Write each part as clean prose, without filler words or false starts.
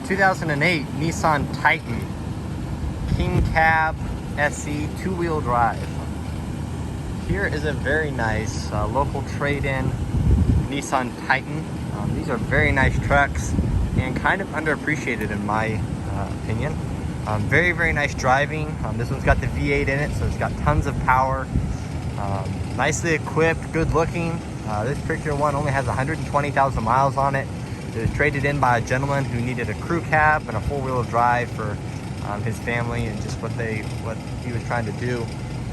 2008 Nissan Titan King Cab SE two-wheel drive. Here is a very nice local trade-in Nissan Titan. These are very nice trucks and kind of underappreciated in my opinion. Very, very nice driving. This one's got the V8 in it, so it's got tons of power. Nicely equipped, good looking. This particular one only has 120,000 miles on it. It was traded in by a gentleman who needed a crew cab and a four-wheel drive for his family and just what he was trying to do.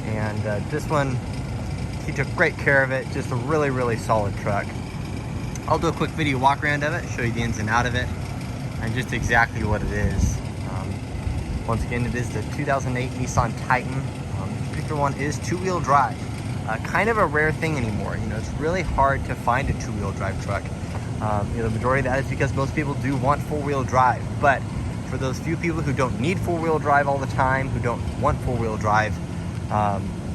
And this one, he took great care of it. Just a really, really solid truck. I'll do a quick video walk around of it, show you the ins and out of it, and just exactly what it is. Once again, it is the 2008 Nissan Titan. This particular one is two-wheel drive. Kind of a rare thing anymore. You know, it's really hard to find a two-wheel drive truck. You know, the majority of that is because most people do want four-wheel drive. But for those few people who don't need four-wheel drive all the time, who don't want four-wheel drive,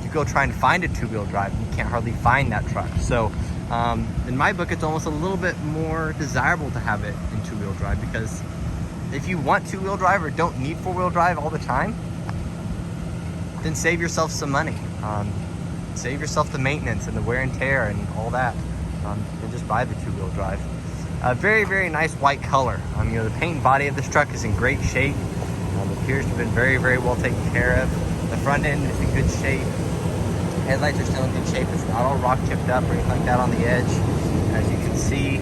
you go try and find a two-wheel drive, and you can't hardly find that truck. So in my book, it's almost a little bit more desirable to have it in two-wheel drive, because if you want two-wheel drive or don't need four-wheel drive all the time, then save yourself some money. Save yourself the maintenance and the wear and tear and all that, and just buy the two-wheel drive. Very, very nice white color. You know, the paint and body of this truck is in great shape. It appears to have been very, very well taken care of. The front end is in good shape. Headlights are still in good shape. It's not all rock chipped up or anything like that on the edge. As you can see,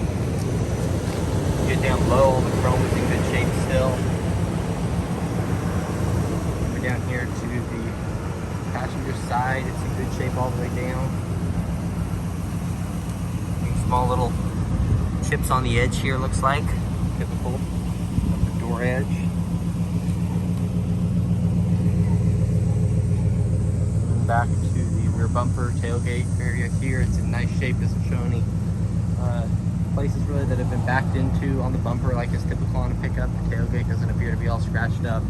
get down low, the chrome is in good shape still. We're down here to the passenger side. It's in good shape all the way down. Small little chips on the edge here, looks like. Typical of the door edge. And back to the rear bumper, tailgate area here. It's in nice shape. Doesn't show any places really that have been backed into on the bumper like is typical on a pickup. The tailgate doesn't appear to be all scratched up.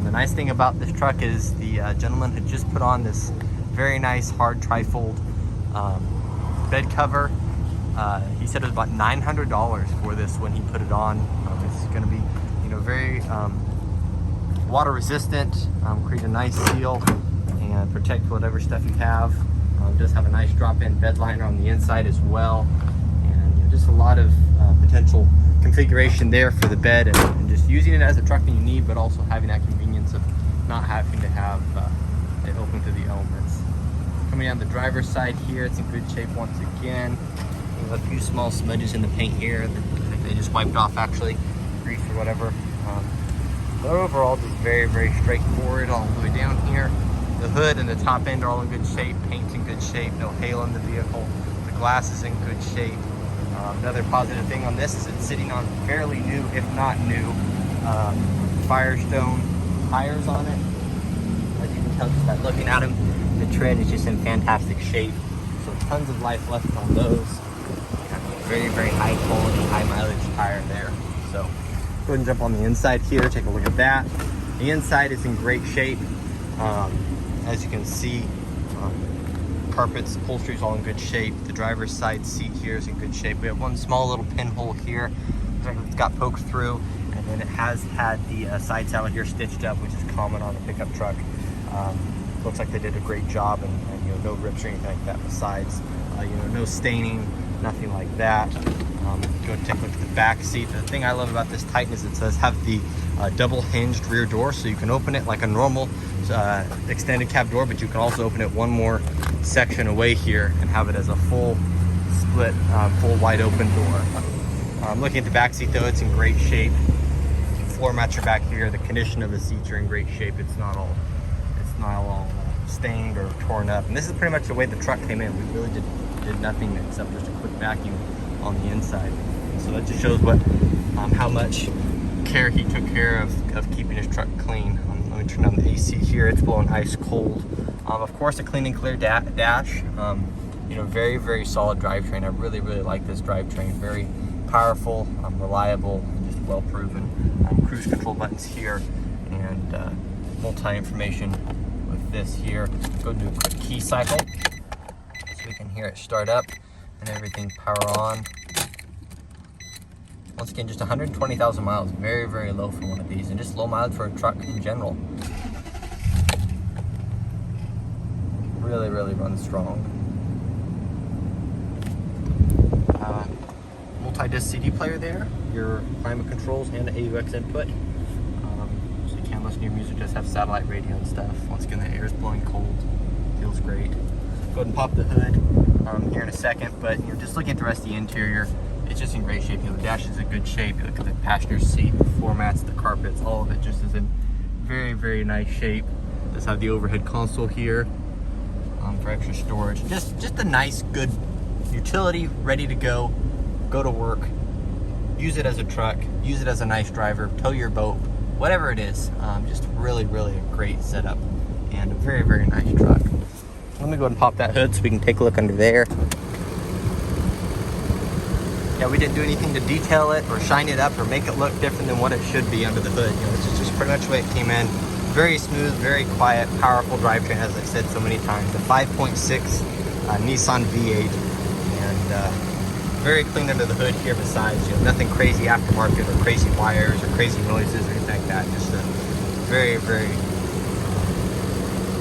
The nice thing about this truck is the gentleman had just put on this very nice hard trifold bed cover. He said it was about $900 for this when he put it on. It's going to be, you know, very water resistant, create a nice seal and protect whatever stuff you have. It does have a nice drop-in bed liner on the inside as well, and you know, just a lot of potential configuration there for the bed, and just using it as a truck that you need, but also having that convenience of not having to have it open to the elements. Coming down the driver's side here, it's in good shape once again. We have a few small smudges in the paint here that they just wiped off, actually, grease or whatever. But overall, just very, very straightforward all the way down here. The hood and the top end are all in good shape. Paint's in good shape. No hail in the vehicle. The glass is in good shape. Another positive thing on this is it's sitting on fairly new, if not new, Firestone tires on it. As you can tell just by looking at them, the tread is just in fantastic shape. So tons of life left on those. Very, very high quality, high mileage tire there. So go ahead and jump on the inside here, take a look at that. The inside is in great shape. As you can see, carpets, upholstery is all in good shape. The driver's side seat here is in good shape. We have one small little pinhole here that got poked through, and then it has had the side saddle here stitched up, which is common on a pickup truck. Looks like they did a great job, and you know, no rips or anything like that. Besides, you know, no staining, nothing like that. Go and take a look at the back seat. The thing I love about this Titan is it does have the double hinged rear door, so you can open it like a normal extended cab door, but you can also open it one more section away here and have it as a full split, full wide open door. Looking at the back seat though, it's in great shape. Floor mats are back here. The condition of the seats are in great shape. It's not all stained or torn up. And this is pretty much the way the truck came in. We really did nothing except just a quick vacuum on the inside. So that just shows what how much care he took care of keeping his truck clean. Let me turn on the AC here. It's blowing ice cold. Of course, a clean and clear dash. You know, very, very solid drivetrain. I really, really like this drivetrain. Very powerful, reliable, and just well proven. Cruise control buttons here, and multi-information with this here. Go do a quick key cycle so we can hear it start up and everything power on. Once again, just 120,000 miles, very, very low for one of these, and just low mileage for a truck in general. Really, really runs strong. Multi-disc CD player there, your climate controls and AUX input. So you can listen to your music, just have satellite radio and stuff. Once again, the air is blowing cold, feels great. Go ahead and pop the hood here in a second, but just looking at the rest of the interior, it's just in great shape. The dash is in good shape. You look at the passenger seat, the floor mats, the carpets, all of it just is in very, very nice shape. Just have the overhead console here for extra storage. Just a nice, good utility, ready to go to work, use it as a truck, use it as a nice driver, tow your boat, whatever it is. Just really, really a great setup and a very, very nice truck. Let me go ahead and pop that hood so we can take a look under there. Yeah, we didn't do anything to detail it or shine it up or make it look different than what it should be under the hood. This is just pretty much the way it came in. Very smooth, very quiet, powerful drivetrain, as I've said so many times. A 5.6 Nissan V8, and very clean under the hood here. Besides, nothing crazy aftermarket or crazy wires or crazy noises or anything like that. Just a very, very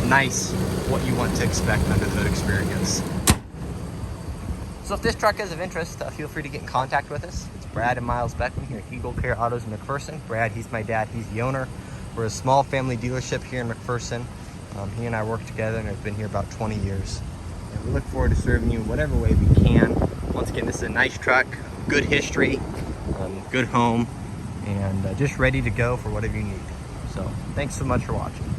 nice, what you want to expect under the hood experience. So if this truck is of interest, feel free to get in contact with us. It's Brad and Miles Beckman here at Eagle Care Autos in McPherson. Brad, he's my dad, he's the owner. We're a small family dealership here in McPherson. He and I work together and have been here about 20 years. And we look forward to serving you in whatever way we can. Once again, this is a nice truck, good history, good home, and just ready to go for whatever you need. So thanks so much for watching.